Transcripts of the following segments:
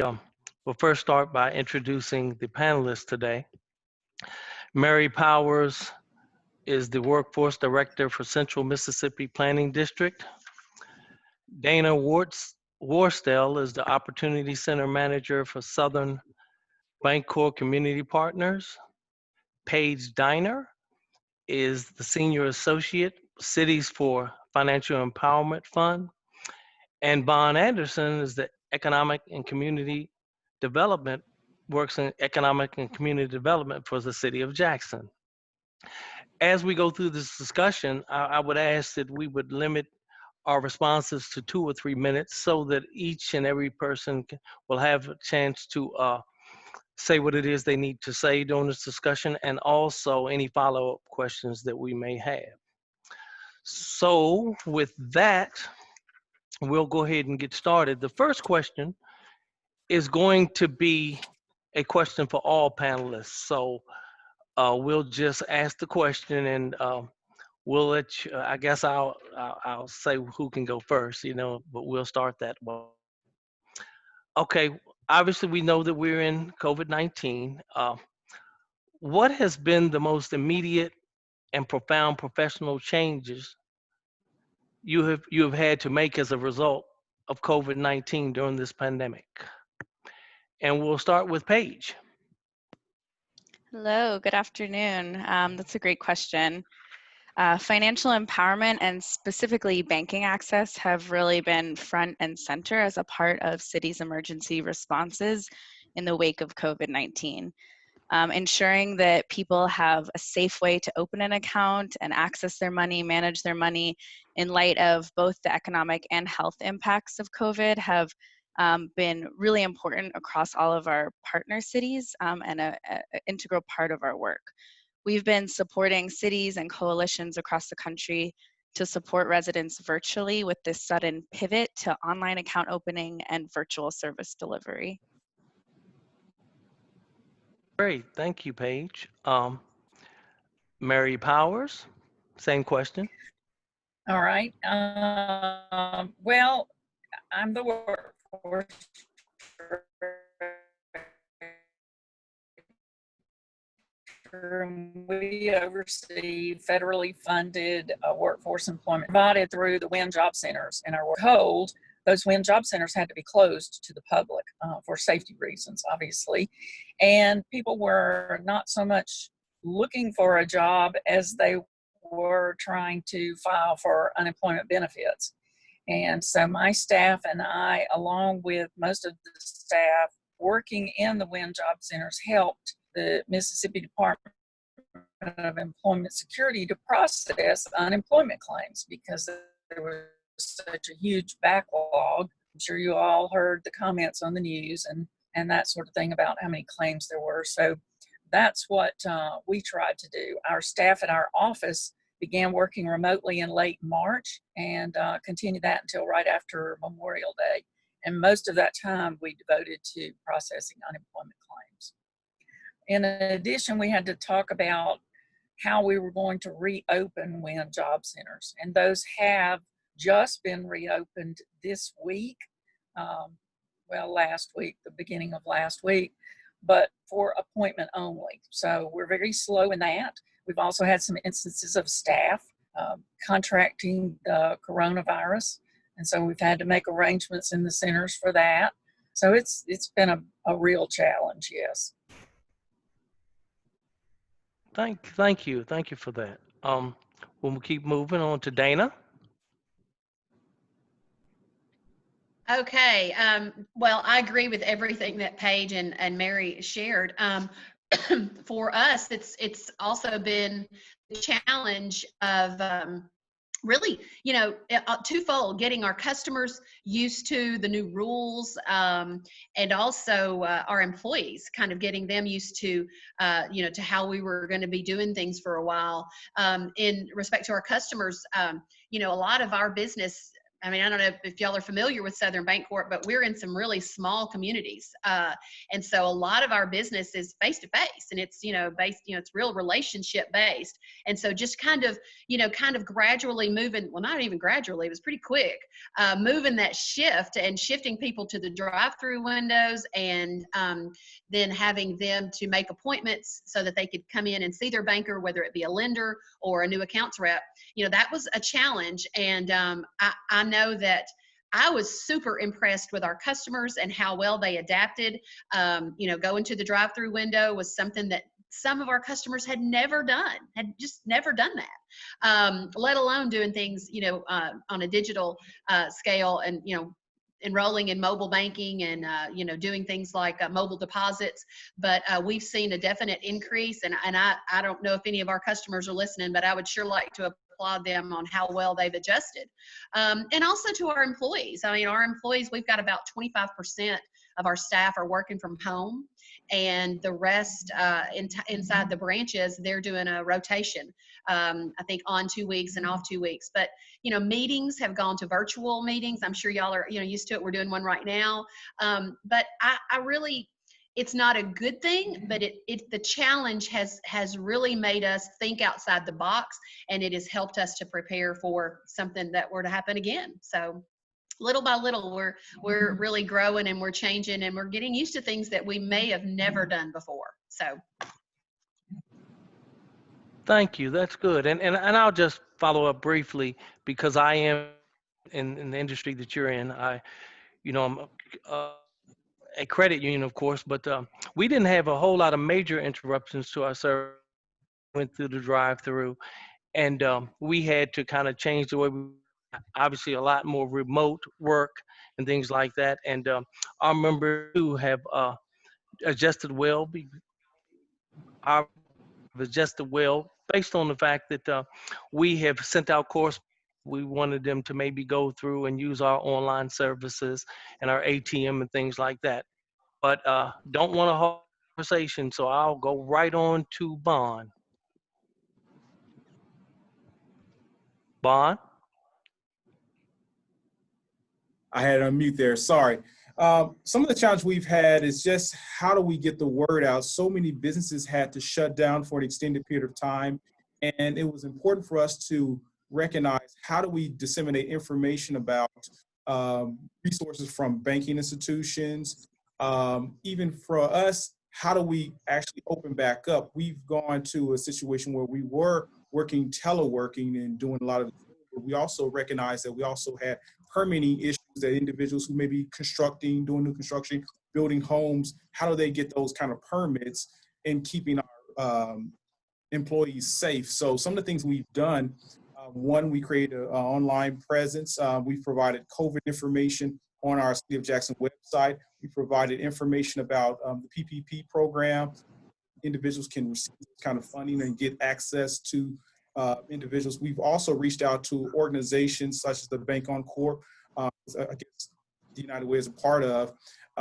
Um, we'll first start by introducing the panelists today. Mary Powers is the Workforce Director for Central Mississippi Planning District. Dana Warstell is the Opportunity Center Manager for Southern Bancorp Community Partners. Paige Diner is the Senior Associate, Cities for Financial Empowerment Fund. And Bon Anderson is the Economic and Community Development, works in Economic and Community Development for the City of Jackson. As we go through this discussion, I would ask that we would limit our responses to 2 or 3 minutes so that each and every person will have a chance to say what it is they need to say during this discussion, and also any follow-up questions that we may have. So with that, we'll go ahead and get started. The first question is going to be a question for all panelists. So we'll just ask the question, and we'll let you, I guess I'll say who can go first, but we'll start that way. Okay, obviously we know that we're in COVID-19. What has been the most immediate and profound professional changes you have had to make as a result of COVID-19 during this pandemic? And we'll start with Paige. Hello, good afternoon. That's a great question. Financial empowerment and specifically banking access have really been front and center as a part of cities' emergency responses in the wake of COVID-19. Ensuring that people have a safe way to open an account and access their money, manage their money in light of both the economic and health impacts of COVID have been really important across all of our partner cities and an integral part of our work. We've been supporting cities and coalitions across the country to support residents virtually with this sudden pivot to online account opening and virtual service delivery. Great, thank you, Paige. Mary Powers, same question. All right. Well, I'm the workforce. We oversee federally funded workforce employment provided through the WIN job centers, and are told those WIN job centers had to be closed to the public for safety reasons, obviously. And people were not so much looking for a job as they were trying to file for unemployment benefits. And so my staff and I, along with most of the staff working in the WIN job centers, helped the Mississippi Department of Employment Security to process unemployment claims because there was such a huge backlog. I'm sure you all heard the comments on the news and that sort of thing about how many claims there were. So that's what we tried to do. Our staff at our office began working remotely in late March and continued that until right after Memorial Day. And most of that time we devoted to processing unemployment claims. In addition, we had to talk about how we were going to reopen WIN job centers. And those have just been reopened this week, last week, the beginning of last week, but for appointment only. So we're very slow in that. We've also had some instances of staff contracting the coronavirus. And so we've had to make arrangements in the centers for that. So it's been a real challenge, yes. Thank you for that. We'll keep moving on to Dana. Okay, well, I agree with everything that Paige and Mary shared. For us, it's also been the challenge of really, twofold: getting our customers used to the new rules, and also our employees, kind of getting them used to, to how we were going to be doing things for a while. In respect to our customers, a lot of our business I mean, I don't know if y'all are familiar with Southern Bancorp, but we're in some really small communities. And so a lot of our business is face to face, and it's, based, it's real relationship based. And so just kind of gradually moving, well, not even gradually, it was pretty quick, moving that shift and shifting people to the drive-through windows, and then having them to make appointments so that they could come in and see their banker, whether it be a lender or a new accounts rep. That was a challenge. And I know that I was super impressed with our customers and how well they adapted. Going to the drive-through window was something that some of our customers had just never done that, let alone doing things, on a digital scale, and, enrolling in mobile banking, and doing things like mobile deposits. But we've seen a definite increase, and I don't know if any of our customers are listening, but I would sure like to applaud them on how well they've adjusted. And also to our employees. I mean, our employees, we've got about 25% of our staff are working from home, and the rest inside the branches, they're doing a rotation. I think on 2 weeks and off 2 weeks. But meetings have gone to virtual meetings. I'm sure y'all are used to it. We're doing one right now. But I really, it's not a good thing, but the challenge has really made us think outside the box, and it has helped us to prepare for something that were to happen again. So little by little, we're really growing, and we're changing, and we're getting used to things that we may have never done before. So Thank you. That's good. And I'll just follow up briefly, because I am in the industry that you're in. I'm a credit union, of course, but we didn't have a whole lot of major interruptions to our service. Went through the drive-through, and we had to kind of change the way we, obviously, a lot more remote work and things like that. And our members too have adjusted well. Our adjusted well based on the fact that we have sent out course. We wanted them to maybe go through and use our online services and our ATM and things like that. But don't want to hold conversation, so I'll go right on to Bond. Bond? I had it on mute there. Sorry. Some of the challenge we've had is just how do we get the word out? So many businesses had to shut down for an extended period of time, and it was important for us to recognize how do we disseminate information about resources from banking institutions. Even for us, how do we actually open back up? We've gone to a situation where we were working teleworking and doing a lot of, but we also recognize that we also had permitting issues that individuals who may be constructing, doing new construction, building homes, how do they get those kind of permits and keeping our employees safe? So some of the things we've done, one, we created an online presence. We've provided COVID information on our City of Jackson website. We provided information about the PPP program. Individuals can receive this kind of funding and get access to individuals. We've also reached out to organizations such as the Bank on Corp, I guess the United Way is a part of.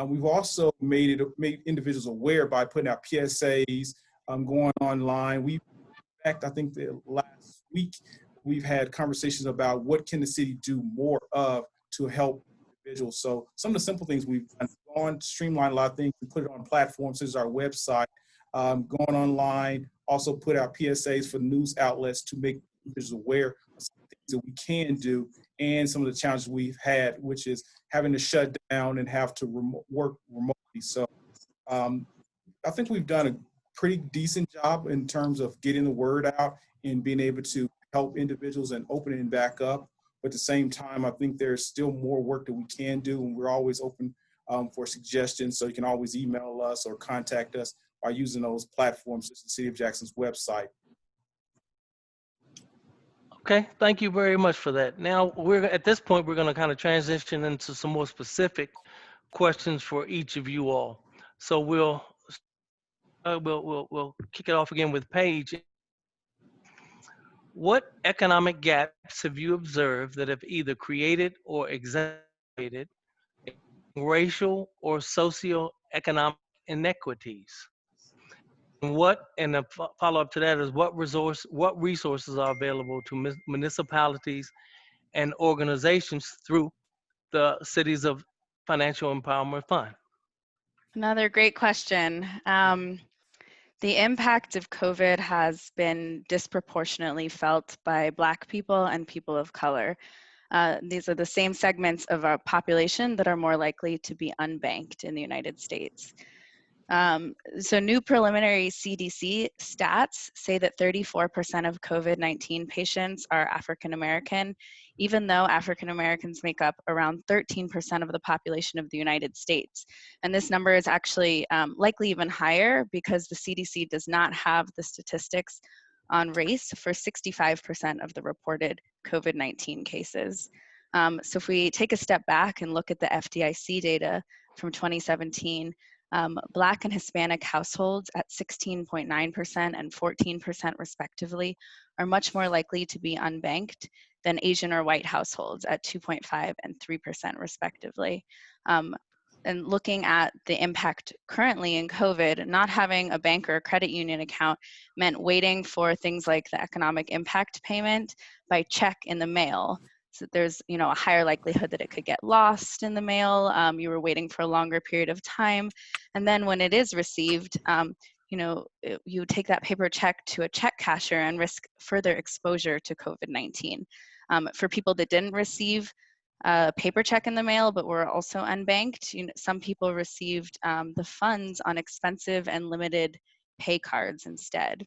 We've also made individuals aware by putting out PSAs, going online. In fact, I think the last week we've had conversations about what can the city do more of to help individuals. So some of the simple things we've done, streamline a lot of things and put it on platforms such as our website, going online, also put out PSAs for news outlets to make individuals aware of some things that we can do and some of the challenges we've had, which is having to shut down and have to work remotely. So I think we've done a pretty decent job in terms of getting the word out and being able to help individuals and opening back up. But at the same time, I think there's still more work that we can do, and we're always open for suggestions. So you can always email us or contact us by using those platforms such as the City of Jackson's website. Okay, thank you very much for that. Now, at this point, we're going to kind of transition into some more specific questions for each of you all. So we'll kick it off again with Paige. What economic gaps have you observed that have either created or exacerbated racial or socioeconomic inequities? And a follow-up to that is what resources are available to municipalities and organizations through the Cities of Financial Empowerment Fund? Another great question. The impact of COVID has been disproportionately felt by Black people and people of color. These are the same segments of our population that are more likely to be unbanked in the United States. So new preliminary CDC stats say that 34% of COVID-19 patients are African American, even though African Americans make up around 13% of the population of the United States. And this number is actually likely even higher because the CDC does not have the statistics on race for 65% of the reported COVID-19 cases. So if we take a step back and look at the FDIC data from 2017, Black and Hispanic households at 16.9% and 14% respectively are much more likely to be unbanked than Asian or white households at 2.5 and 3% respectively. And looking at the impact currently in COVID, not having a bank or a credit union account meant waiting for things like the economic impact payment by check in the mail. So there's, a higher likelihood that it could get lost in the mail. You were waiting for a longer period of time. And then when it is received, you take that paper check to a check casher and risk further exposure to COVID-19. For people that didn't receive a paper check in the mail, but were also unbanked, some people received the funds on expensive and limited pay cards instead.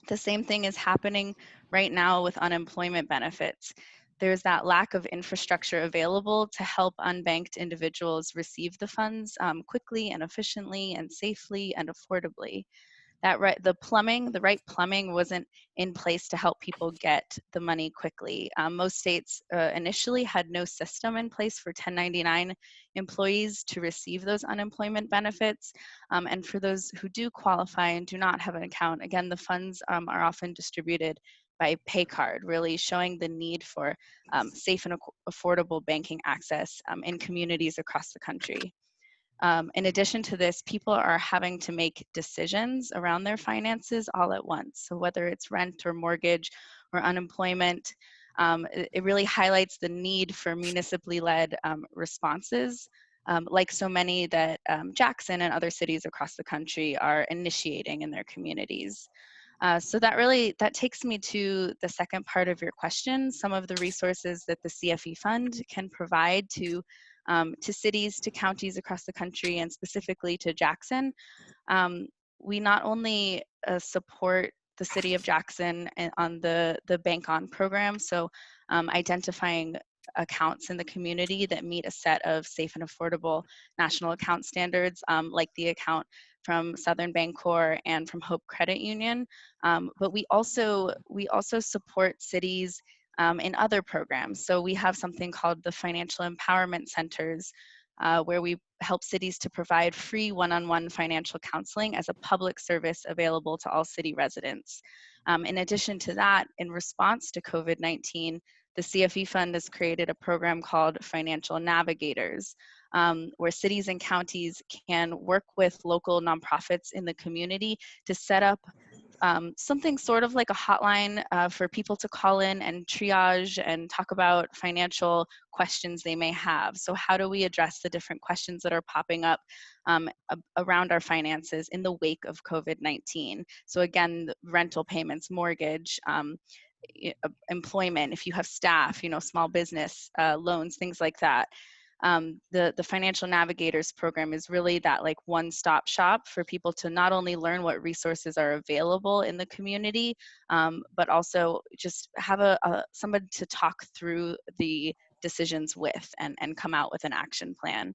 The same thing is happening right now with unemployment benefits. There's that lack of infrastructure available to help unbanked individuals receive the funds quickly and efficiently and safely and affordably. The right plumbing wasn't in place to help people get the money quickly. Most states initially had no system in place for 1099 employees to receive those unemployment benefits. And for those who do qualify and do not have an account, again, the funds are often distributed by pay card, really showing the need for safe and affordable banking access in communities across the country. In addition to this, people are having to make decisions around their finances all at once. So whether it's rent or mortgage or unemployment, it really highlights the need for municipally led responses, like so many that Jackson and other cities across the country are initiating in their communities. So that takes me to the second part of your question, some of the resources that the CFE fund can provide to cities, to counties across the country, and specifically to Jackson. We not only support the city of Jackson on the Bank On program, so identifying accounts in the community that meet a set of safe and affordable national account standards, like the account from Southern Bancorp and from Hope Credit Union. But we also support cities in other programs. So we have something called the Financial Empowerment Centers, where we help cities to provide free one-on-one financial counseling as a public service available to all city residents. In addition to that, in response to COVID-19, the CFE Fund has created a program called Financial Navigators, where cities and counties can work with local nonprofits in the community to set up something sort of like a hotline for people to call in and triage and talk about financial questions they may have. So how do we address the different questions that are popping up around our finances in the wake of COVID-19? So again, rental payments, mortgage, employment, if you have staff, small business loans, things like that. The Financial Navigators program is really that like one-stop shop for people to not only learn what resources are available in the community, but also just have somebody to talk through the decisions with and come out with an action plan.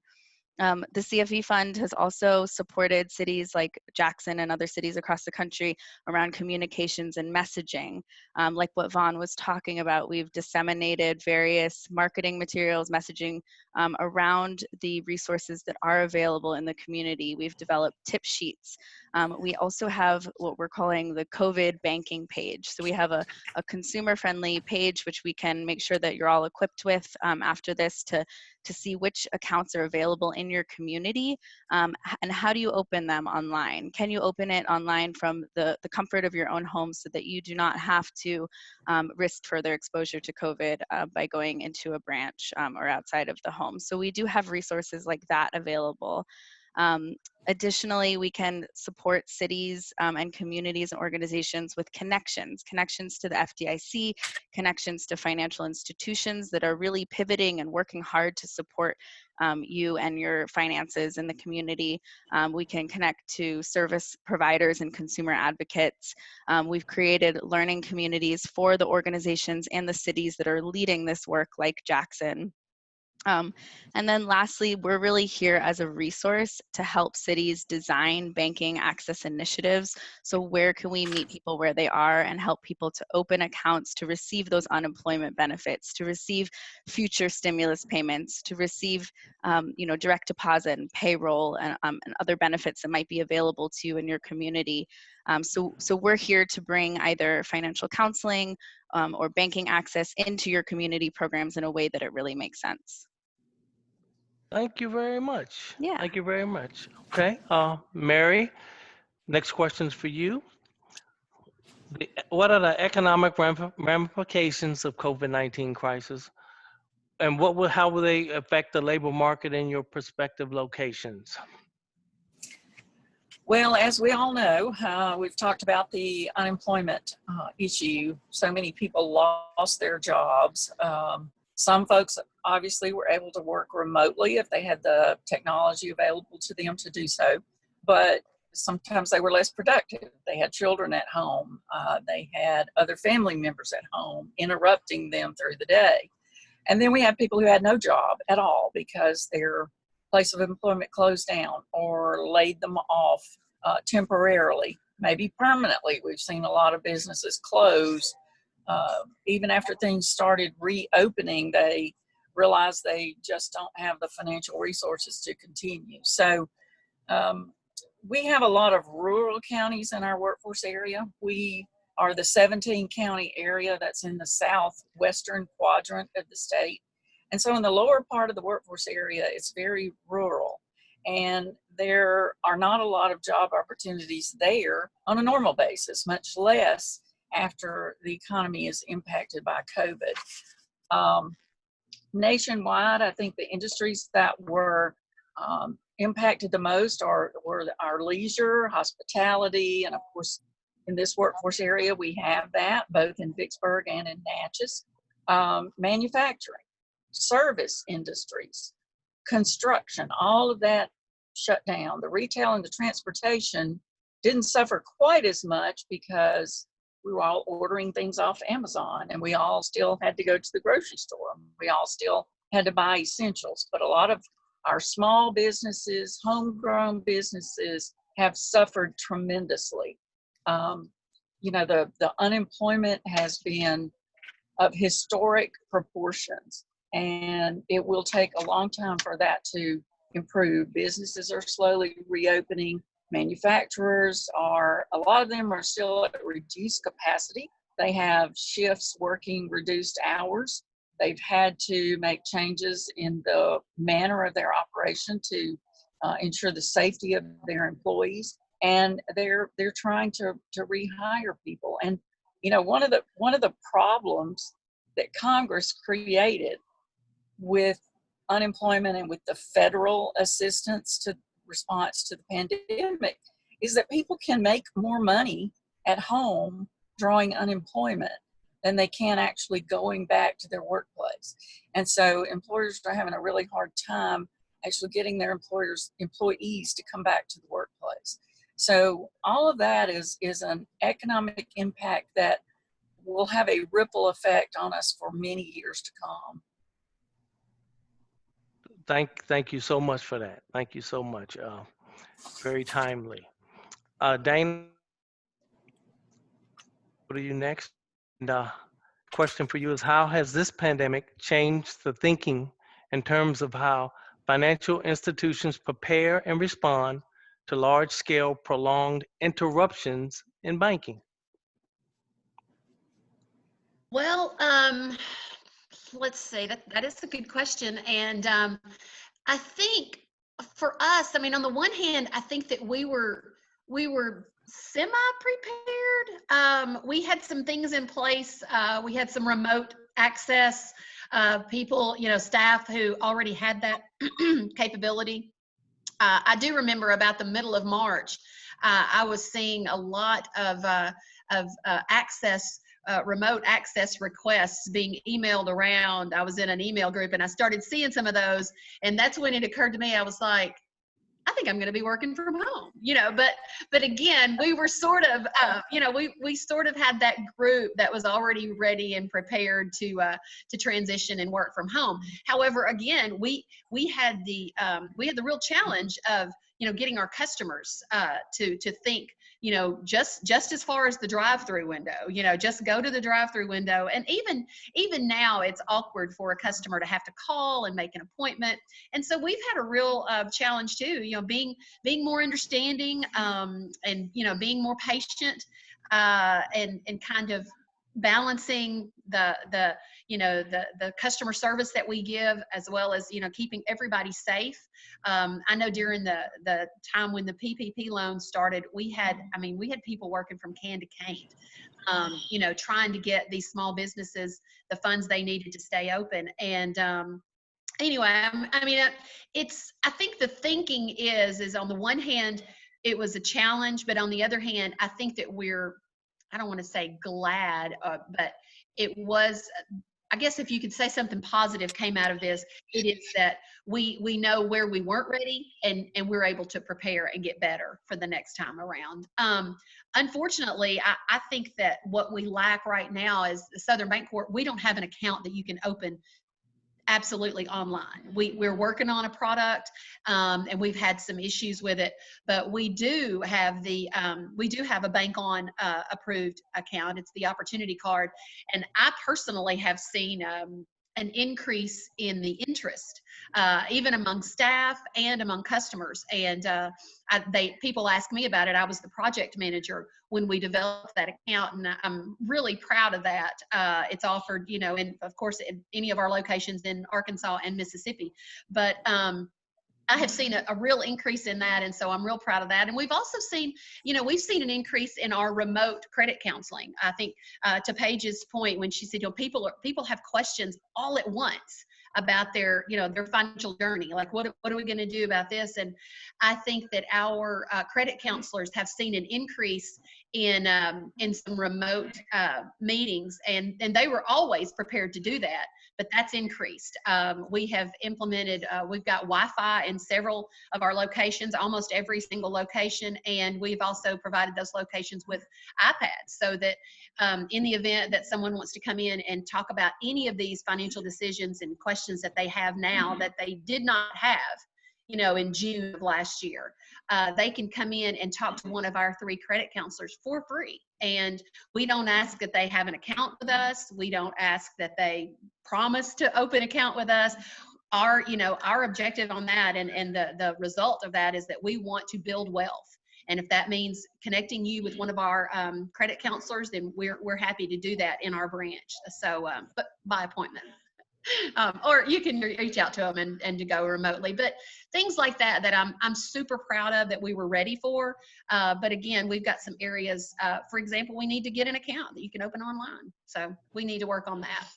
The CFE Fund has also supported cities like Jackson and other cities across the country around communications and messaging. Like what Vaughn was talking about, we've disseminated various marketing materials, messaging around the resources that are available in the community. We've developed tip sheets. We also have what we're calling the COVID banking page. So we have a consumer-friendly page, which we can make sure that you're all equipped with after this to to see which accounts are available in your community, and how do you open them online? Can you open it online from the comfort of your own home so that you do not have to risk further exposure to COVID by going into a branch or outside of the home? So we do have resources like that available. Additionally, we can support cities and communities and organizations with connections to the FDIC, connections to financial institutions that are really pivoting and working hard to support you and your finances in the community. We can connect to service providers and consumer advocates. We've created learning communities for the organizations and the cities that are leading this work, like Jackson. And then lastly, we're really here as a resource to help cities design banking access initiatives. So where can we meet people where they are and help people to open accounts, to receive those unemployment benefits, to receive future stimulus payments, to receive direct deposit and payroll and other benefits that might be available to you in your community. So we're here to bring either financial counseling or banking access into your community programs in a way that it really makes sense. Thank you very much. Yeah. Thank you very much. Okay, Mary, next question's for you. What are the economic ramifications of COVID-19 crisis, and how will they affect the labor market in your prospective locations? Well, as we all know, we've talked about the unemployment issue. So many people lost their jobs. Some folks obviously were able to work remotely if they had the technology available to them to do so, but sometimes they were less productive. They had children at home. They had other family members at home interrupting them through the day. And then we had people who had no job at all because their place of employment closed down or laid them off temporarily, maybe permanently. We've seen a lot of businesses close. Even after things started reopening, they realized they just don't have the financial resources to continue. So we have a lot of rural counties in our workforce area. We are the 17 county area that's in the southwestern quadrant of the state. And so in the lower part of the workforce area, it's very rural. And there are not a lot of job opportunities there on a normal basis, much less after the economy is impacted by COVID. Nationwide, I think the industries that were impacted the most were our leisure, hospitality, and of course, in this workforce area, we have that both in Vicksburg and in Natchez. Manufacturing, service industries, construction, all of that shut down. The retail and the transportation didn't suffer quite as much because we were all ordering things off Amazon and we all still had to go to the grocery store. We all still had to buy essentials, but a lot of our small businesses, homegrown businesses have suffered tremendously. The unemployment has been of historic proportions, and it will take a long time for that to improve. Businesses are slowly reopening. Manufacturers a lot of them are still at reduced capacity. They have shifts working reduced hours. They've had to make changes in the manner of their operation to ensure the safety of their employees, and they're trying to rehire people. And one of the problems that Congress created with unemployment and with the federal assistance to response to the pandemic is that people can make more money at home drawing unemployment than they can actually going back to their workplace. And so employers are having a really hard time actually getting their employees to come back to the workplace. So all of that is an economic impact that will have a ripple effect on us for many years to come. Thank you so much for that. Thank you so much. Very timely. Dana, go to you next. And question for you is, how has this pandemic changed the thinking in terms of how financial institutions prepare and respond to large-scale prolonged interruptions in banking? Well, let's see, that is a good question. And I think for us, I mean, on the one hand, I think that we were semi-prepared. We had some things in place. We had some remote access people, staff who already had that capability. I do remember about the middle of March, I was seeing a lot of access, remote access requests being emailed around. I was in an email group and I started seeing some of those. And that's when it occurred to me, I was like, I think I'm going to be working from home, but again, we were sort of, we sort of had that group that was already ready and prepared to transition and work from home. However, again, we had the real challenge of, getting our customers to think, just as far as the drive-through window, just go to the drive-through window. And even now it's awkward for a customer to have to call and make an appointment. And so we've had a real challenge too, being more understanding, and, being more patient, and kind of balancing the customer service that we give, as well as, keeping everybody safe. I know during the time when the PPP loans started, we had people working from can to can't, trying to get these small businesses the funds they needed to stay open. And anyway, I think the thinking is on the one hand, it was a challenge, but on the other hand, I think that I don't want to say glad, but it was, I guess if you could say something positive came out of this, it is that we know where we weren't ready, and we're able to prepare and get better for the next time around. Unfortunately, I think that what we lack right now is Southern Bancorp. We don't have an account that you can open absolutely online. We're working on a product, and we've had some issues with it, but we do have a bank on approved account. It's the Opportunity Card, and I personally have seen an increase in the interest, even among staff and among customers. And people ask me about it. I was the project manager when we developed that account, and I'm really proud of that. It's offered, and of course, in any of our locations in Arkansas and Mississippi. But I have seen a real increase in that, and so I'm real proud of that. And we've also seen, we've seen an increase in our remote credit counseling. I think to Paige's point when she said, people have questions all at once about their financial journey. Like, what are we going to do about this? And I think that our credit counselors have seen an increase in some remote meetings, and they were always prepared to do that, but that's increased. We have implemented, we've got Wi-Fi in several of our locations, almost every single location, and we've also provided those locations with iPads so that in the event that someone wants to come in and talk about any of these financial decisions and questions that they have now that they did not have, in June of last year, they can come in and talk to one of our 3 credit counselors for free. And we don't ask that they have an account with us. We don't ask that they promise to open an account with us. Our objective on that and the result of that is that we want to build wealth. And if that means connecting you with one of our credit counselors, then we're happy to do that in our branch. So, but by appointment. Or you can reach out to them and to go remotely. But things like that I'm super proud of that we were ready for. But again, we've got some areas, for example, we need to get an account that you can open online. So we need to work on that.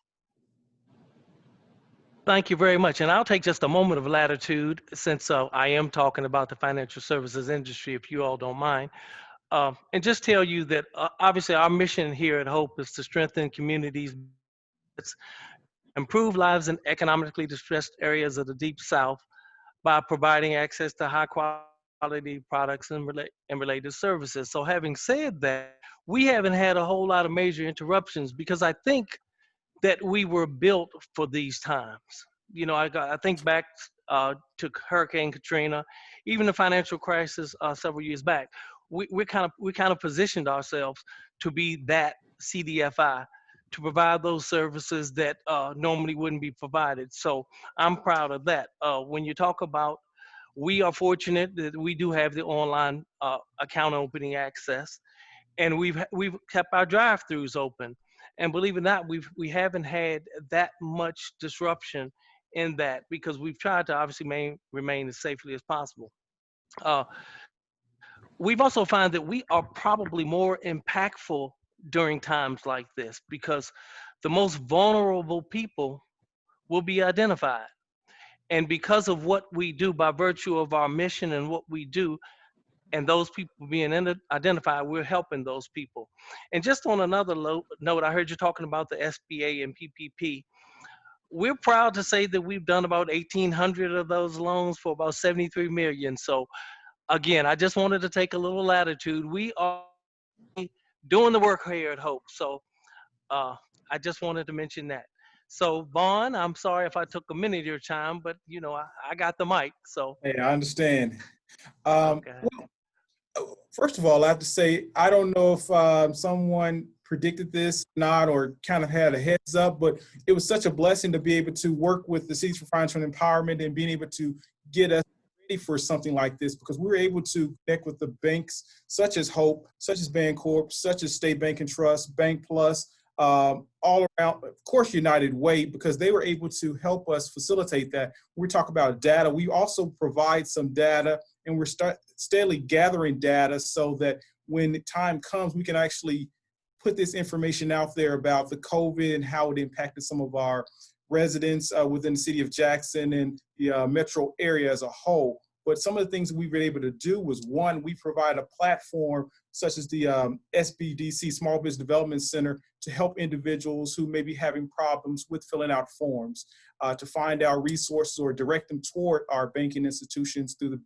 Thank you very much. And I'll take just a moment of latitude since I am talking about the financial services industry, if you all don't mind. And just tell you that obviously our mission here at Hope is to strengthen communities, improve lives in economically distressed areas of the Deep South by providing access to high quality products and related services. So having said that, we haven't had a whole lot of major interruptions because I think that we were built for these times. I think back to Hurricane Katrina, even the financial crisis several years back. We kind of positioned ourselves to be that CDFI, to provide those services that normally wouldn't be provided. So I'm proud of that. When you talk about, we are fortunate that we do have the online account opening access, and we've kept our drive-throughs open. And believe it or not, we haven't had that much disruption in that because we've tried to obviously remain as safely as possible. Uh, we've also found that we are probably more impactful during times like this because the most vulnerable people will be identified. And because of what we do by virtue of our mission and what we do, and those people being identified, we're helping those people. And just on another note, I heard you talking about the SBA and PPP. We're proud to say that we've done about 1,800 of those loans for about 73 million. So again, I just wanted to take a little latitude. We are doing the work here at Hope. So I just wanted to mention that. So Vaughn, I'm sorry if I took a minute of your time, but you know, I got the mic. So Hey, I understand. Um, okay. First of all, I have to say, I don't know if someone predicted this or not, or kind of had a heads up, but it was such a blessing to be able to work with the Cities for Financial Empowerment and being able to get us ready for something like this, because we were able to connect with the banks such as Hope, such as Bancorp, such as State Bank and Trust, Bank Plus, all around, of course, United Way, because they were able to help us facilitate that. We talk about data. We also provide some data, and we're steadily gathering data so that when the time comes, we can actually put this information out there about the COVID and how it impacted some of our residents within the city of Jackson and the metro area as a whole. But some of the things we've been able to do was, one, we provide a platform such as the SBDC, Small Business Development Center, to help individuals who may be having problems with filling out forms, to find out resources or direct them toward our banking institutions through the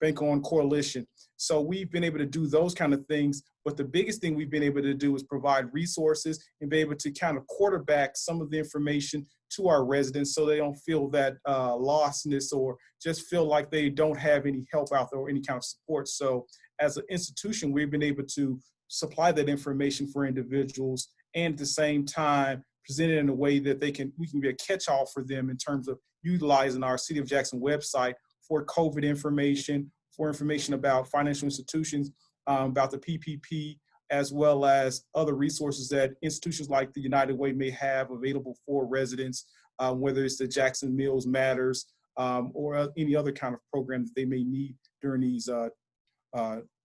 Bank On Coalition. So we've been able to do those kind of things. But the biggest thing we've been able to do is provide resources and be able to kind of quarterback some of the information to our residents so they don't feel that lostness or just feel like they don't have any help out there or any kind of support. So as an institution, we've been able to supply that information for individuals and at the same time present it in a way that we can be a catch-all for them in terms of utilizing our City of Jackson website for COVID information, for information about financial institutions, about the PPP, as well as other resources that institutions like the United Way may have available for residents, whether it's the Jackson Mills Matters or any other kind of program that they may need during these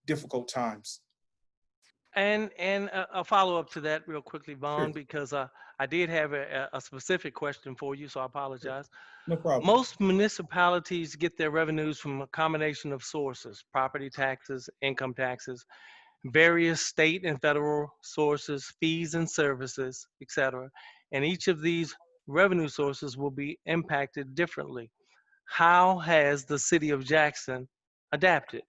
difficult times. And a follow up to that real quickly, Vaughn, Sure. because I did have a specific question for you, so I apologize. No problem. Most municipalities get their revenues from a combination of sources: property taxes, income taxes, various state and federal sources, fees and services, etc. And each of these revenue sources will be impacted differently. How has the city of Jackson adapted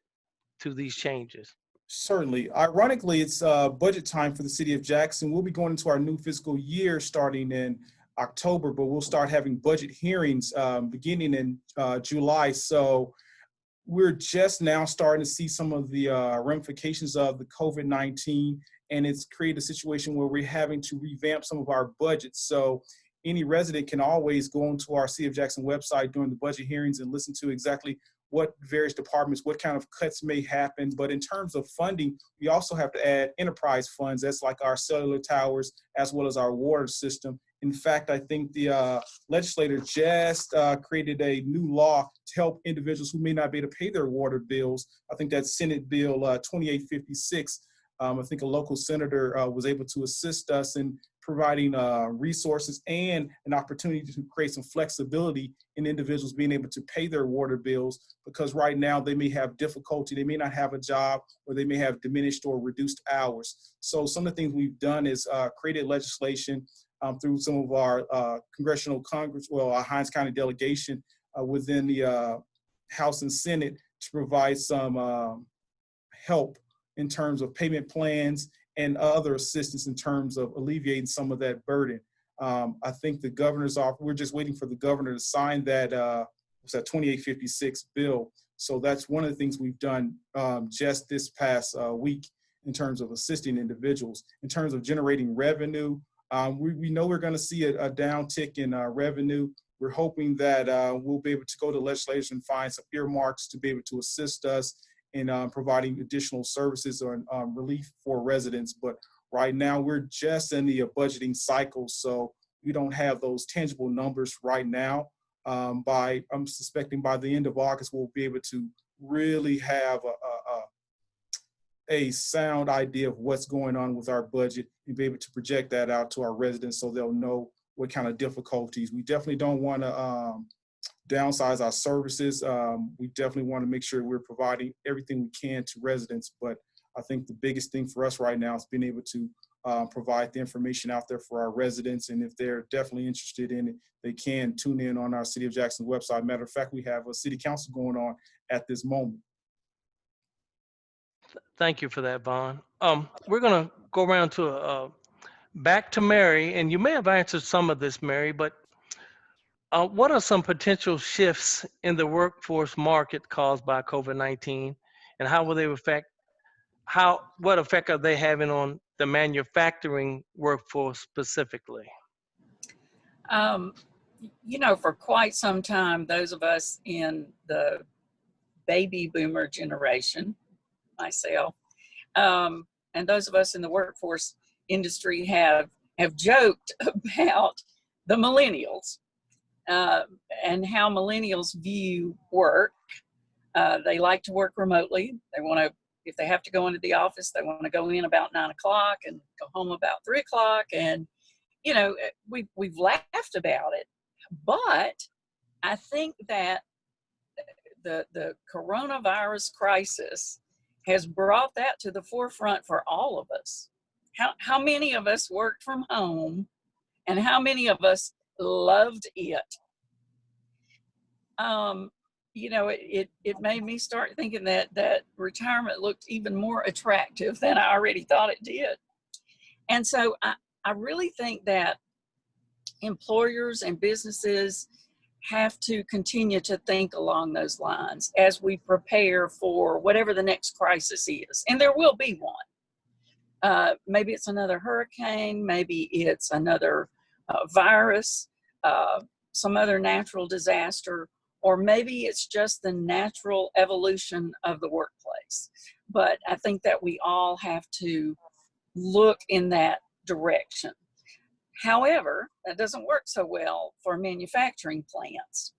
to these changes? Certainly. Ironically, it's budget time for the city of Jackson. We'll be going into our new fiscal year starting in October, but we'll start having budget hearings beginning in July. So we're just now starting to see some of the ramifications of the COVID-19, and it's created a situation where we're having to revamp some of our budgets. So any resident can always go onto our City of Jackson website during the budget hearings and listen to exactly what various departments, what kind of cuts may happen. But in terms of funding, we also have to add enterprise funds. That's like our cellular towers, as well as our water system. In fact, I think the legislator just created a new law to help individuals who may not be able to pay their water bills. I think that's Senate Bill 2856. I think a local senator was able to assist us in providing resources and an opportunity to create some flexibility in individuals being able to pay their water bills, because right now they may have difficulty, they may not have a job, or they may have diminished or reduced hours. So some of the things we've done is created legislation through some of our congressional Congress, well, our Hinds County delegation within the House and Senate to provide some help in terms of payment plans and other assistance in terms of alleviating some of that burden. I think the governor's office, we're just waiting for the governor to sign that, what's that, 2856 bill. So that's one of the things we've done just this past week in terms of assisting individuals. In terms of generating revenue, we know we're going to see a downtick in revenue. We're hoping that we'll be able to go to legislation and find some earmarks to be able to assist us in providing additional services or relief for residents. But Right now, we're just in the budgeting cycle, so we don't have those tangible numbers right now. I'm suspecting by the end of August, we'll be able to really have a sound idea of what's going on with our budget and be able to project that out to our residents so they'll know what kind of difficulties. We definitely don't want to downsize our services. We definitely want to make sure we're providing everything we can to residents. But I think the biggest thing for us right now is being able to provide the information out there for our residents. And if they're definitely interested in it, they can tune in on our City of Jackson website. Matter of fact, we have a city council going on at this moment. Thank you for that, Vaughn. We're going to go around to back to Mary, and you may have answered some of this, Mary, but what are some potential shifts in the workforce market caused by COVID-19, and how will they affect, what effect are they having on the manufacturing workforce specifically? You know, for quite some time, those of us in the baby boomer generation, myself, and those of us in the workforce industry have joked about the millennials and how millennials view work. They like to work remotely. They want to, if they have to go into the office, they want to go in about 9 o'clock and go home about 3 o'clock. And, you know, we've laughed about it, but I think that the coronavirus crisis has brought that to the forefront for all of us. How many of us worked from home and how many of us loved it? You know, it made me start thinking that retirement looked even more attractive than I already thought it did. And so I really think that employers and businesses have to continue to think along those lines as we prepare for whatever the next crisis is. And there will be one. Maybe it's another hurricane, maybe it's another virus, some other natural disaster, or maybe it's just the natural evolution of the workplace. But I think that we all have to look in that direction. However, that doesn't work so well for manufacturing plants.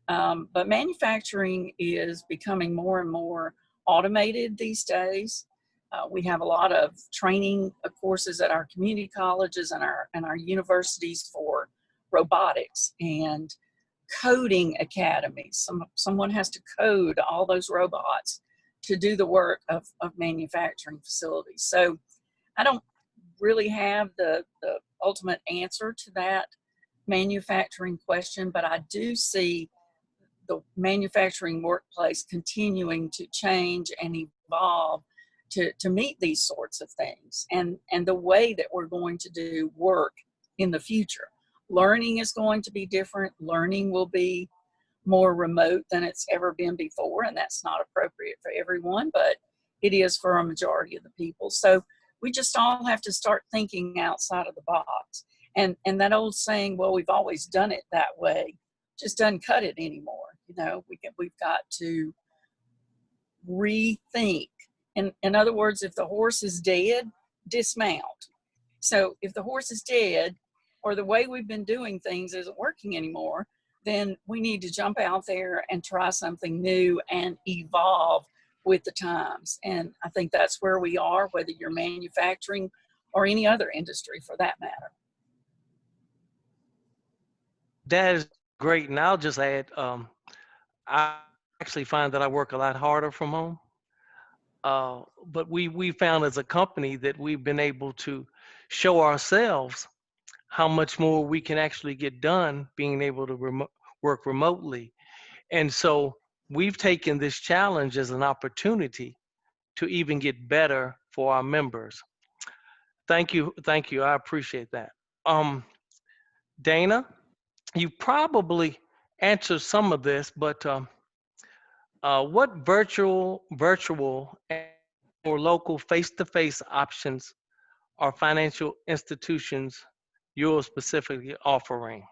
But manufacturing is becoming more and more automated these days. We have a lot of training courses at our community colleges and our universities for robotics and coding academies. Someone has to code all those robots to do the work of manufacturing facilities. So I don't really have the ultimate answer to that manufacturing question, but I do see the manufacturing workplace continuing to change and evolve to meet these sorts of things and the way that we're going to do work in the future. Learning is going to be different. Learning will be more remote than it's ever been before, and that's not appropriate for everyone, but it is for a majority of the people. So we just all have to start thinking outside of the box. And that old saying, well, we've always done it that way, just doesn't cut it anymore. You know, we've got to rethink. In other words, if the horse is dead, dismount. So if the horse is dead, or the way we've been doing things isn't working anymore, then we need to jump out there and try something new and evolve with the times. And I think that's where we are, whether you're manufacturing or any other industry for that matter. That is great. And I'll just add, I actually find that I work a lot harder from home. But we found as a company that we've been able to show ourselves how much more we can actually get done being able to work remotely. And so we've taken this challenge as an opportunity to even get better for our members. Thank you. I appreciate that. Dana, you probably answered some of this, but what virtual or local face-to-face options are financial institutions you're specifically offering?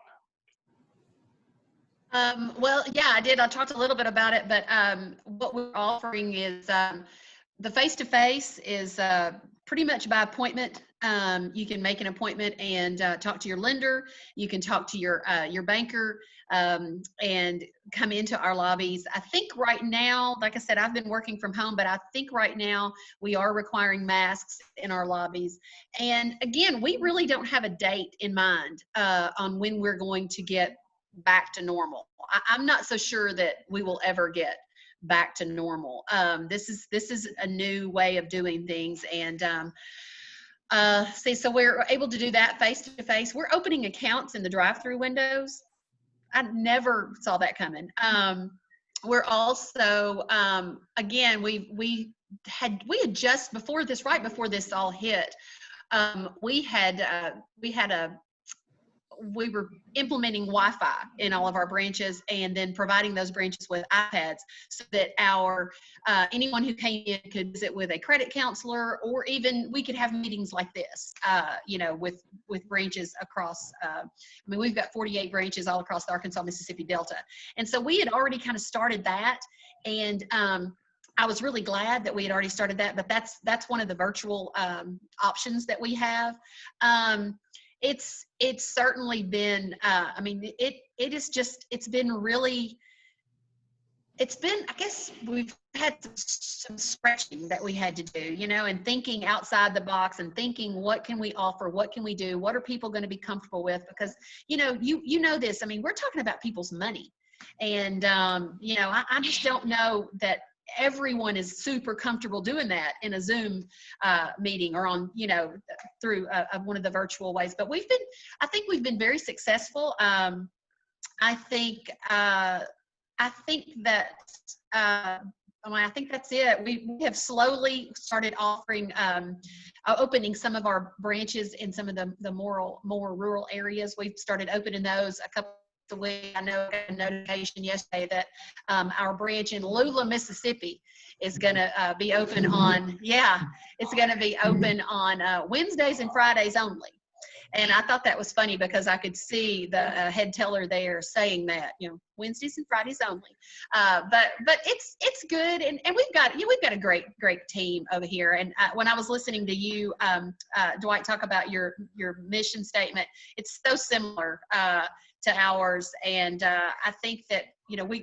Well, yeah, I did. I talked a little bit about it, but what we're offering is the face-to-face is pretty much by appointment. You can make an appointment and talk to your lender. You can talk to your banker and come into our lobbies. I think right now, like I said, I've been working from home, but I think right now we are requiring masks in our lobbies. And again, we really don't have a date in mind on when we're going to get back to normal. I'm not so sure that we will ever get back to normal. This is a new way of doing things, and so we're able to do that face to face. We're opening accounts in the drive-through windows. I never saw that coming. We're also, again, we had just before this, right before this all hit, we were implementing Wi-Fi in all of our branches, and then providing those branches with iPads so that anyone who came in could visit with a credit counselor, or even we could have meetings like this, with branches across. We've got 48 branches all across the Arkansas, Mississippi Delta, and so we had already kind of started that, and I was really glad that we had already started that. But that's one of the virtual options that we have. It's certainly been, it's been, I guess we've had some stretching that we had to do, and thinking outside the box and thinking, what can we offer? What can we do? What are people going to be comfortable with? Because, you know this, we're talking about people's money. And, I just don't know that everyone is super comfortable doing that in a Zoom meeting or on, through one of the virtual ways. But I think we've been very successful. I think that's it. We have slowly started offering, opening some of our branches in some of the more rural areas. We've started opening those a couple of weeks. I know I got a notification yesterday that our branch in Lula, Mississippi is going to be open on, it's going to be open on Wednesdays and Fridays only. And I thought that was funny because I could see the head teller there saying that, Wednesdays and Fridays only. But it's good, and we've got a great team over here. And when I was listening to you, Dwight, talk about your mission statement, it's so similar to ours. And I think that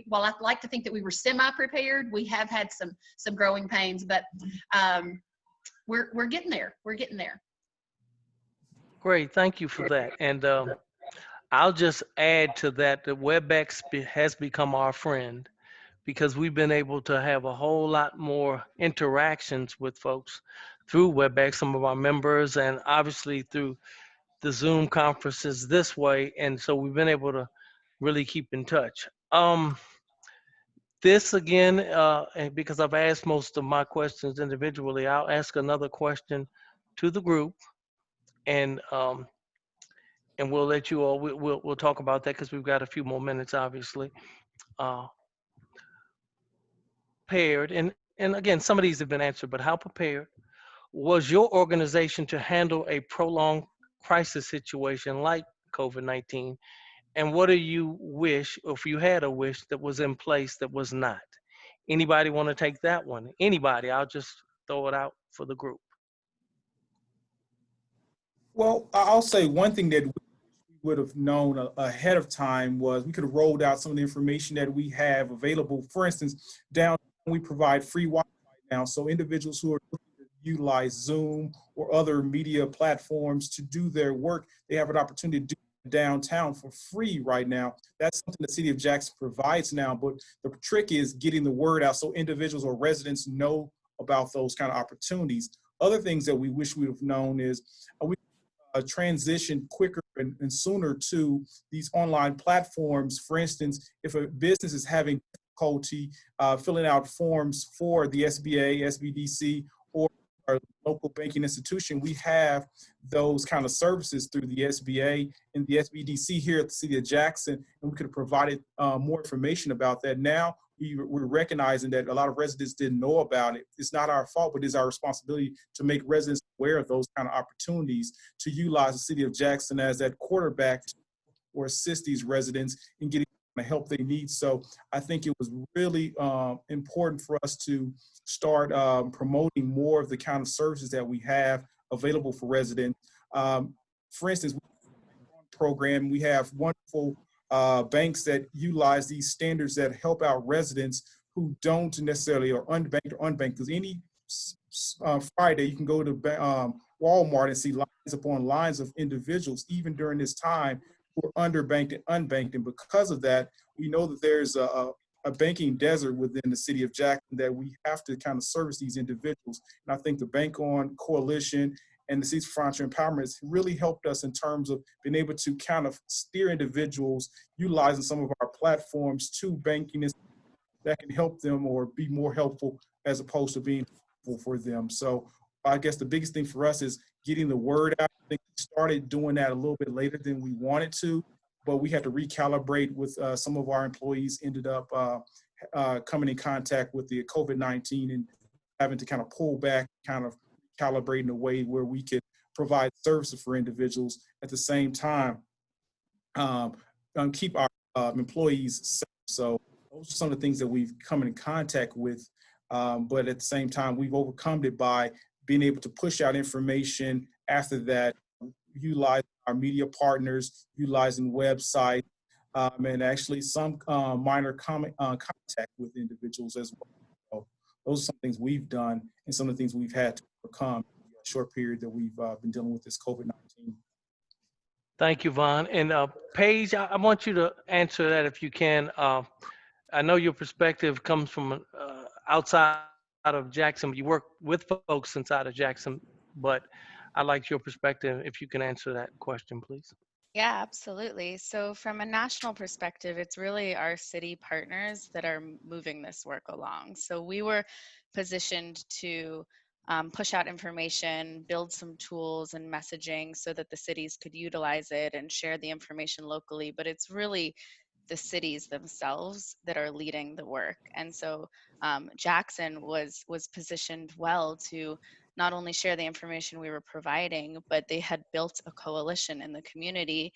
while I'd like to think that we were semi-prepared, we have had some growing pains, but we're getting there. We're getting there. Great, thank you for that. And I'll just add to that WebEx has become our friend, because we've been able to have a whole lot more interactions with folks through WebEx, some of our members, and obviously through the Zoom conferences this way. And so we've been able to really keep in touch. This again, and because I've asked most of my questions individually, I'll ask another question to the group, and we'll let you all, we'll talk about that because we've got a few more minutes, obviously. Prepared, and again, some of these have been answered, but how prepared was your organization to handle a prolonged crisis situation like COVID-19? And what do you wish, or if you had a wish that was in place that was not? Anybody want to take that one? Anybody? I'll just throw it out for the group. Well, I'll say one thing that we would have known ahead of time was we could have rolled out some of the information that we have available. For instance, downtown we provide free Wi-Fi now, so individuals who are looking to utilize Zoom or other media platforms to do their work, they have an opportunity to do downtown for free right now. That's something the city of Jackson provides now, but the trick is getting the word out so individuals or residents know about those kind of opportunities. Other things that we wish we would have known is we transition quicker and sooner to these online platforms. For instance, if a business is having difficulty filling out forms for the SBA, SBDC, or our local banking institution, we have those kind of services through the SBA and the SBDC here at the city of Jackson, and we could have provided more information about that. Now we're recognizing that a lot of residents didn't know about it. It's not our fault, but it's our responsibility to make residents aware of those kind of opportunities to utilize the city of Jackson as that quarterback or assist these residents in getting the help they need. So I think it was really important for us to start promoting more of the kind of services that we have available for residents. For instance, program, we have wonderful banks that utilize these standards that help out residents who don't necessarily are unbanked. Because any Friday you can go to Walmart and see lines upon lines of individuals, even during this time, who are underbanked and unbanked. And because of that, we know that there's a banking desert within the city of Jackson that we have to kind of service these individuals. And I think the Bank On Coalition and the Cities for Financial Empowerment has really helped us in terms of being able to kind of steer individuals utilizing some of our platforms to banking that can help them or be more helpful as opposed to being helpful for them. So I guess the biggest thing for us is getting the word out. I think we started doing that a little bit later than we wanted to, but we had to recalibrate with some of our employees ended up coming in contact with the COVID-19 and having to kind of pull back, kind of calibrate in a way where we could provide services for individuals at the same time, keep our employees safe. So those are some of the things that we've come in contact with, but at the same time, we've overcome it by being able to push out information after that, utilizing our media partners, utilizing websites, and actually some minor contact with individuals as well. So those are some things we've done and some of the things we've had to overcome in the short period that we've been dealing with this COVID-19. Thank you, Vaughn. And Paige, I want you to answer that if you can. I know your perspective comes from outside of Jackson. You work with folks inside of Jackson, but I'd like your perspective if you can answer that question, please. Yeah, absolutely. So, from a national perspective, it's really our city partners that are moving this work along. So, we were positioned to push out information, build some tools and messaging so that the cities could utilize it and share the information locally. But it's really the cities themselves that are leading the work. And so Jackson was positioned well to not only share the information we were providing, but they had built a coalition in the community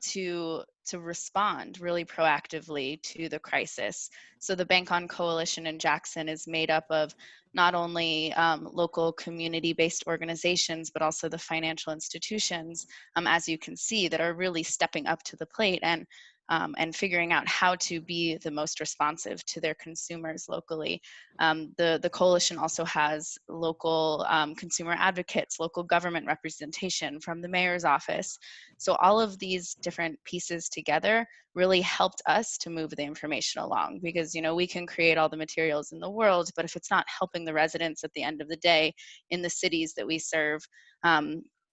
to respond really proactively to the crisis. So the Bank On Coalition in Jackson is made up of not only local community-based organizations, but also the financial institutions, as you can see, that are really stepping up to the plate and figuring out how to be the most responsive to their consumers locally. The coalition also has local consumer advocates, local government representation from the mayor's office. So all of these different pieces together really helped us to move the information along, because we can create all the materials in the world, but if it's not helping the residents at the end of the day in the cities that we serve,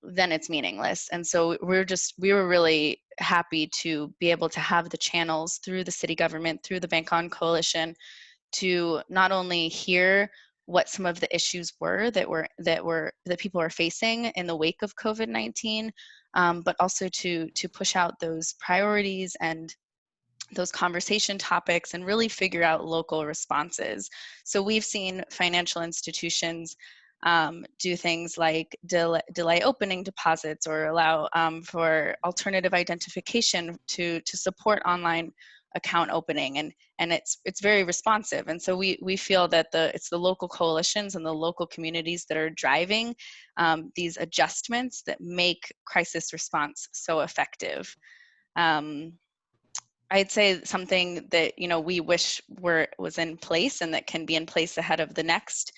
then it's meaningless. And so we were really happy to be able to have the channels through the city government, through the Bank On Coalition, to not only hear what some of the issues were that people are facing in the wake of COVID-19, but also to push out those priorities and those conversation topics and really figure out local responses. So we've seen financial institutions do things like delay opening deposits or allow for alternative identification to support online account opening, and it's very responsive. And so we feel that it's the local coalitions and the local communities that are driving these adjustments that make crisis response so effective. I'd say something that we wish was in place and that can be in place ahead of the next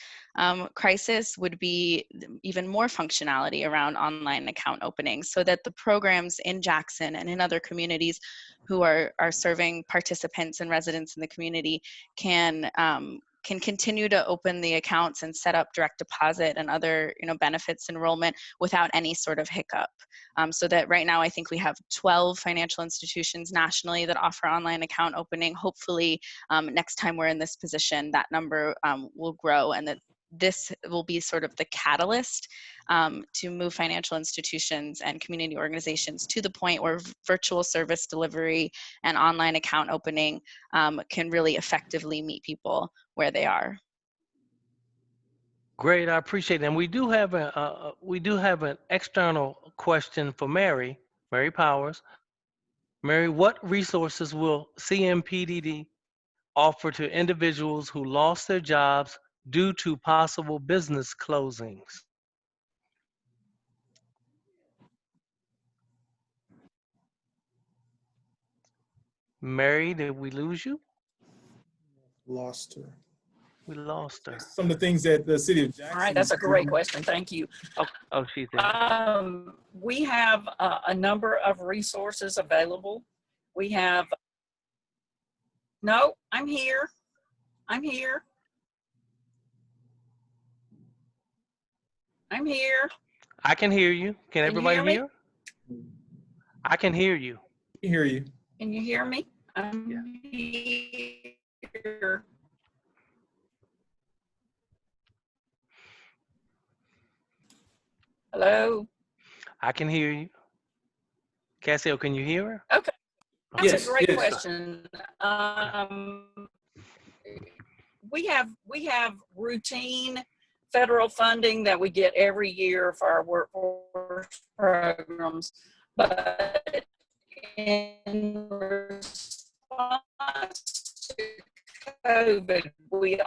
crisis would be even more functionality around online account opening, so that the programs in Jackson and in other communities who are serving participants and residents in the community can continue to open the accounts and set up direct deposit and other benefits enrollment without any sort of hiccup. So that right now I think we have 12 financial institutions nationally that offer online account opening. Hopefully next time we're in this position, that number will grow, and that this will be sort of the catalyst to move financial institutions and community organizations to the point where virtual service delivery and online account opening can really effectively meet people where they are. Great, I appreciate it. And we do have an external question for Mary Powers. Mary, what resources will CMPDD offer to individuals who lost their jobs due to possible business closings? Mary, did we lose you? Lost her. We lost her. Some of the things that the city of Jackson. All right, that's a great question. Thank you. Oh, she's there. We have a number of resources available. We have, no, I'm here. I'm here. I'm here. I can hear you. Can you everybody hear me? hear? I can hear you. I hear you. Can you hear me? I'm here. Hello? I can hear you. Cassio, can you hear her? Okay. That's Yes, a great yes. question. We have routine federal funding that we get every year for our workforce programs, but in response to COVID, we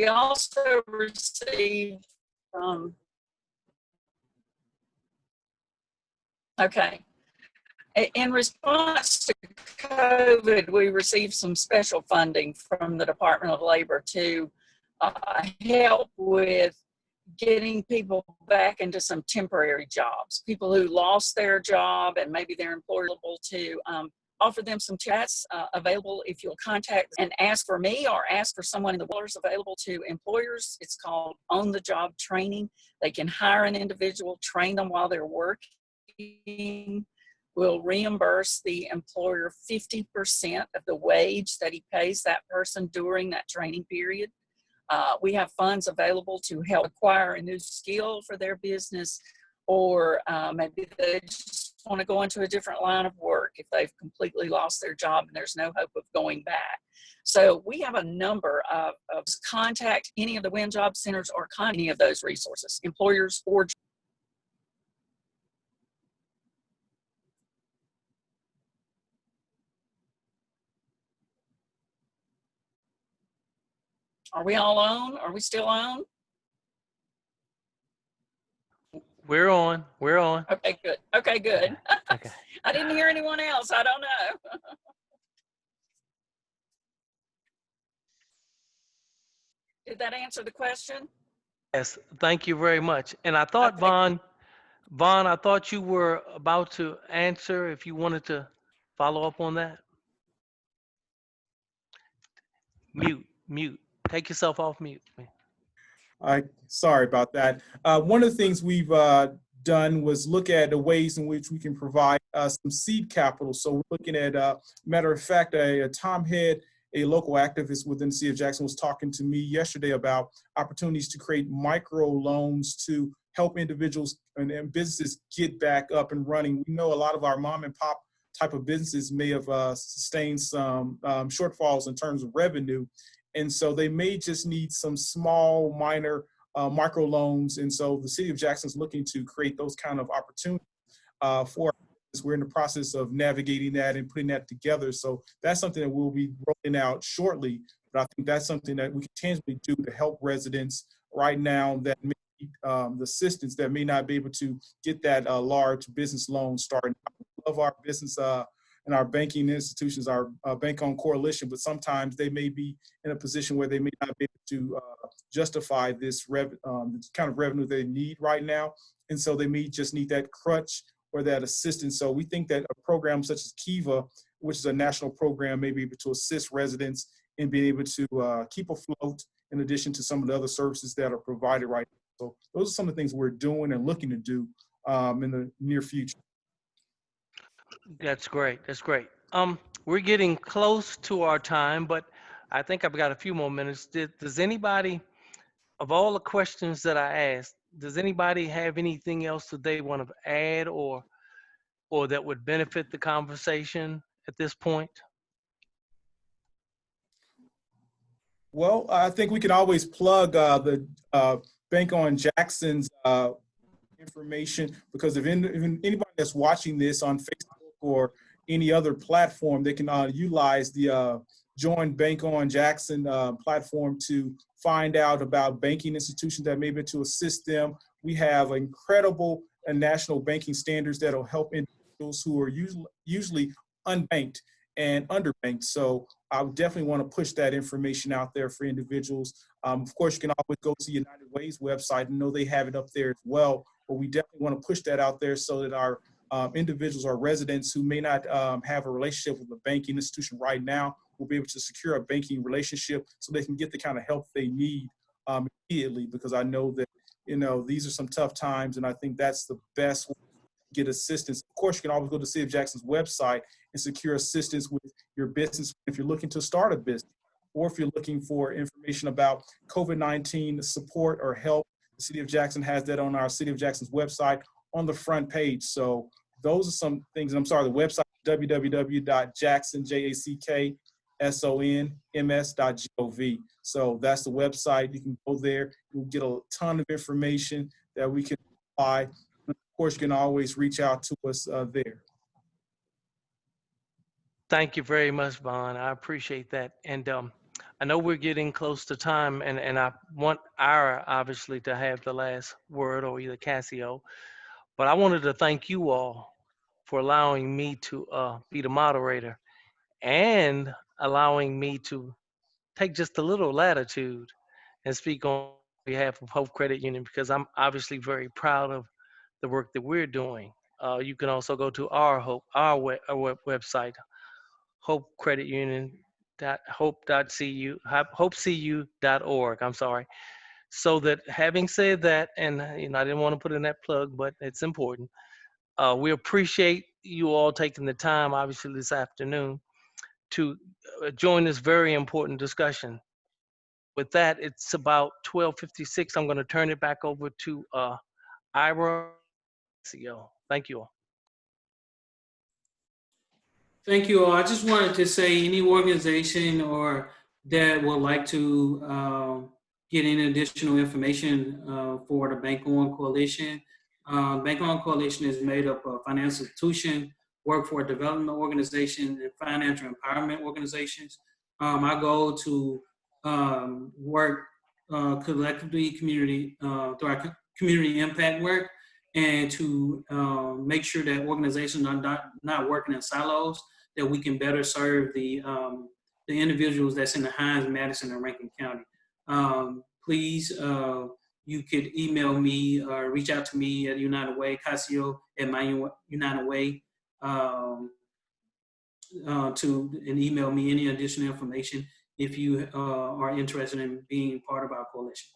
also received okay. In response to COVID, we received some special funding from the Department of Labor to help with getting people back into some temporary jobs. People who lost their job and maybe their employer able to offer them some chats available if you'll contact and ask for me or ask for someone in the world available to employers. It's called on-the-job training. They can hire an individual, train them while they're working. Will reimburse the employer 50% of the wage that he pays that person during that training period. We have funds available to help acquire a new skill for their business, or maybe they just want to go into a different line of work if they've completely lost their job and there's no hope of going back. So we have a number of contact any of the WIN Job Centers or contact any of those resources, employers or. Are we all on? Are we still on? We're on. We're on. Okay, good. Okay, good. Okay. I didn't hear anyone else. I don't know. Did that answer the question? Yes, thank you very much. And I thought, Okay. Vaughn, I thought you were about to answer if you wanted to follow up on that. Mute. Take yourself off mute. Sorry about that. One of the things we've done was look at the ways in which we can provide some seed capital. So we're looking at, matter of fact, Tom Head, a local activist within the city of Jackson, was talking to me yesterday about opportunities to create micro loans to help individuals and businesses get back up and running. We know a lot of our mom and pop type of businesses may have sustained some shortfalls in terms of revenue. And so they may just need some small, minor micro loans. And so the city of Jackson is looking to create those kind of opportunities for us. We're in the process of navigating that and putting that together. So that's something that we'll be rolling out shortly. But I think that's something that we can tangibly do to help residents right now that may need the assistance that may not be able to get that large business loan started. I love our business and our banking institutions, our bank-owned coalition, but sometimes they may be in a position where they may not be able to justify this kind of revenue they need right now. And so they may just need that crutch or that assistance. So we think that a program such as Kiva, which is a national program, may be able to assist residents in being able to keep afloat in addition to some of the other services that are provided right now. So those are some of the things we're doing and looking to do in the near future. That's great. That's great. We're getting close to our time, but I think I've got a few more minutes. Does anybody, of all the questions that I asked, does anybody have anything else that they want to add or that would benefit the conversation at this point? Well, I think we can always plug the Bank on Jackson's information, because if anybody that's watching this on Facebook or any other platform, they can utilize the Join Bank on Jackson platform to find out about banking institutions that may be able to assist them. We have incredible and national banking standards that'll help individuals who are usually unbanked and underbanked. So I would definitely want to push that information out there for individuals. Of course, you can always go to United Way's website. I know they have it up there as well, but we definitely want to push that out there so that our individuals or residents who may not have a relationship with a banking institution right now will be able to secure a banking relationship so they can get the kind of help they need immediately, because I know that, these are some tough times, and I think that's the best way to get assistance. Of course, you can always go to City of Jackson's website and secure assistance with your business if you're looking to start a business, or if you're looking for information about COVID-19 support or help. The City of Jackson has that on our City of Jackson's website on the front page. So those are some things. And I'm sorry, the website, www.jacksonjackson.gov. So that's the website. You can go there. You'll get a ton of information that we can apply. Of course, you can always reach out to us there. Thank you very much, Vaughn. I appreciate that. And I know we're getting close to time, and I want Ira, obviously, to have the last word, or either Cassio. But I wanted to thank you all for allowing me to be the moderator and allowing me to take just a little latitude and speak on behalf of Hope Credit Union, because I'm obviously very proud of the work that we're doing. You can also go to our website, hopecu.org. I'm sorry. So that, having said that, and I didn't want to put in that plug, but it's important. We appreciate you all taking the time, obviously this afternoon, to join this very important discussion. With that, it's about 12:56. I'm going to turn it back over to Ira. Thank you all. Thank you all. I just wanted to say, any organization or that would like to get any additional information for the Bank On Coalition. Bank On Coalition is made up of financial institution, workforce development organizations, and financial empowerment organizations. Our goal to work collectively through our community impact work, and to make sure that organizations are not working in silos, that we can better serve the individuals that's in the Hines, Madison, and Rankin County. Please, you could email me or reach out to me at United Way, Casio at my United Way, and email me any additional information if you are interested in being part of our coalition.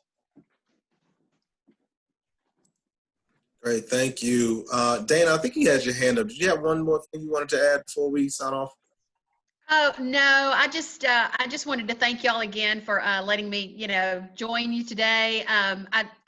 Great, thank you. Dana, I think you had your hand up. Did you have one more thing you wanted to add before we sign off? Oh, no, I just wanted to thank y'all again for letting me, join you today. I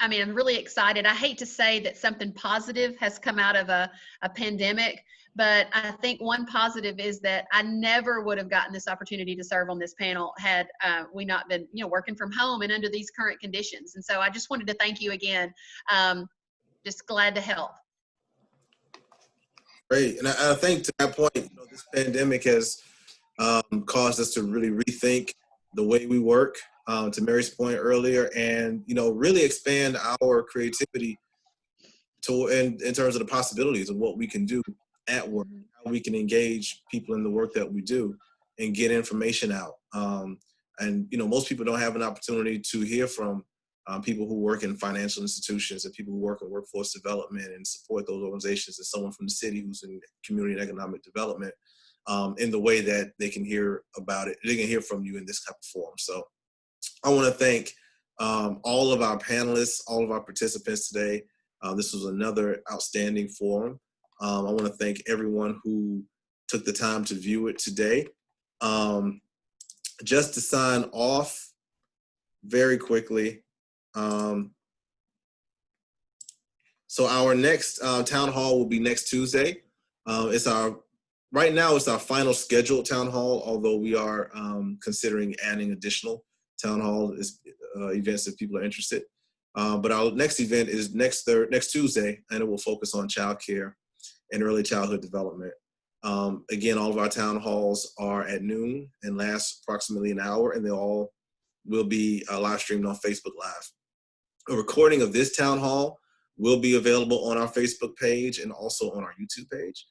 mean, I'm really excited. I hate to say that something positive has come out of a pandemic, but I think one positive is that I never would have gotten this opportunity to serve on this panel had we not been, working from home and under these current conditions. And so I just wanted to thank you again. Just glad to help. Great, and I think to that point, this pandemic has caused us to really rethink the way we work, to Mary's point earlier, and really expand our creativity in terms of the possibilities of what we can do at work, how we can engage people in the work that we do and get information out. And most people don't have an opportunity to hear from people who work in financial institutions and people who work in workforce development and support those organizations, and someone from the city who's in community and economic development, in the way that they can hear about it. They can hear from you in this type of forum. So I want to thank all of our panelists, all of our participants today. This was another outstanding forum. I want to thank everyone who took the time to view it today. Just to sign off very quickly. So our next town hall will be next Tuesday. Right now it's our final scheduled town hall, although we are considering adding additional town hall events if people are interested. But our next event is next Tuesday, and it will focus on childcare and early childhood development. Again, all of our town halls are at noon and last approximately an hour, and they all will be live streamed on Facebook Live. A recording of this town hall will be available on our Facebook page and also on our YouTube page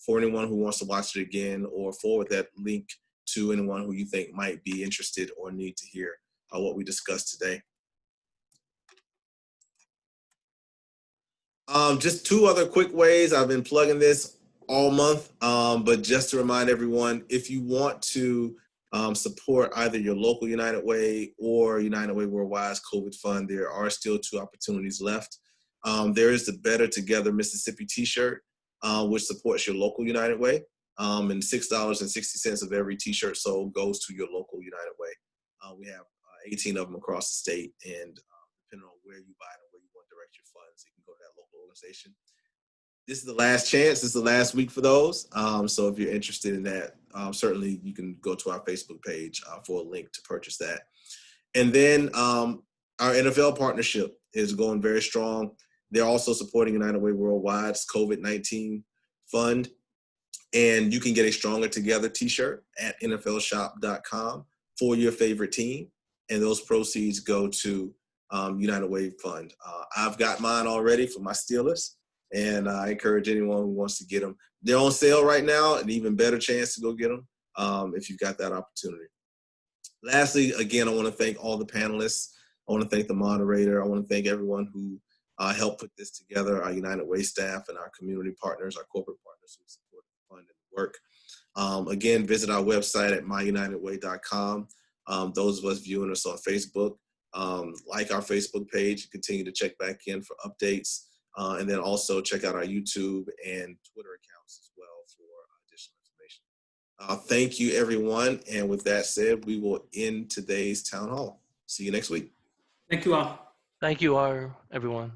for anyone who wants to watch it again, or forward that link to anyone who you think might be interested or need to hear what we discussed today. Just two other quick ways. I've been plugging this all month, but just to remind everyone, if you want to support either your local United Way or United Way Worldwide's COVID Fund, there are still two opportunities left. There is the Better Together Mississippi t-shirt, which supports your local United Way, and $6.60 of every t-shirt sold goes to your local United Way. We have 18 of them across the state, and depending on where you buy them, where you want to direct your funds, you can go to that local organization. This is the last chance. This is the last week for those. So if you're interested in that, certainly you can go to our Facebook page for a link to purchase that. And then our NFL partnership is going very strong. They're also supporting United Way Worldwide's COVID-19 fund. And you can get a Stronger Together t-shirt at nflshop.com for your favorite team. And those proceeds go to United Way Fund. I've got mine already for my Steelers, and I encourage anyone who wants to get them. They're on sale right now, an even better chance to go get them if you've got that opportunity. Lastly, again, I want to thank all the panelists. I want to thank the moderator. I want to thank everyone who helped put this together, our United Way staff and our community partners, our corporate partners who support the fund and the work. Again, visit our website at myunitedway.com. Those of us viewing us on Facebook, like our Facebook page, continue to check back in for updates, and then also check out our YouTube and Twitter accounts as well for additional information. Thank you, everyone. And with that said, we will end today's town hall. See you next week. Thank you all. Thank you, everyone.